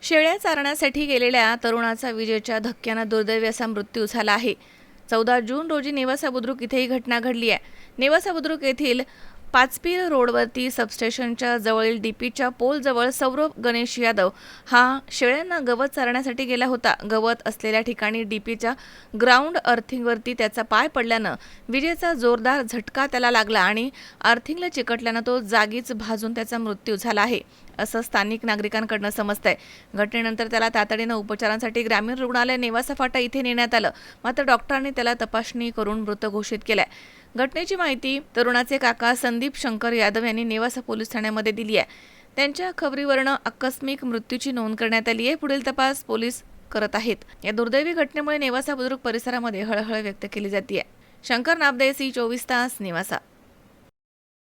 शेळ्या चारण्यासाठी गेलेल्या तरुणाचा विजेच्या धक्क्यानं दुर्दैवी असा मृत्यू झाला आहे। 14 जून रोजी नेवासा बुद्रुक इथे ही घटना घडली आहे। नेवासा बुद्रुक येथील पाचपीर रोडवरती सबस्टेशनच्या जवळील डीपीच्या पोलजवळ सौरभ गणेश यादव हा शेळ्यांना गवत चारण्यासाठी गेला होता। गवत असलेल्या ठिकाणी डीपीच्या ग्राउंड अर्थिंगवरती त्याचा पाय पडल्यानं विजेचा जोरदार झटका त्याला लागला आणि अर्थिंगला चिकटल्यानं तो जागीच भाजून त्याचा मृत्यू झाला आहे, असं स्थानिक नागरिकांकडून समजतंय। घटनेनंतर त्याला तातडीनं उपचारांसाठी ग्रामीण रुग्णालय नेवासा फाटा इथे नेण्यात आलं, मात्र डॉक्टरांनी त्याला तपासणी करून मृत घोषित केलाय। घटनेची माहिती तरुणाचे काका संदीप शंकर यादव यांनी नेवासा पोलीस ठाण्यामध्ये दिली आहे। त्यांच्या खबरीवरनं आकस्मिक मृत्यूची नोंद करण्यात आली आहे। पुढील तपास पोलीस करत आहेत। या दुर्दैवी घटनेमुळे नेवासा बुद्रुक परिसरामध्ये हळहळ व्यक्त केली जाते। शंकर नाबदे, सी 24 तास, नेवासा।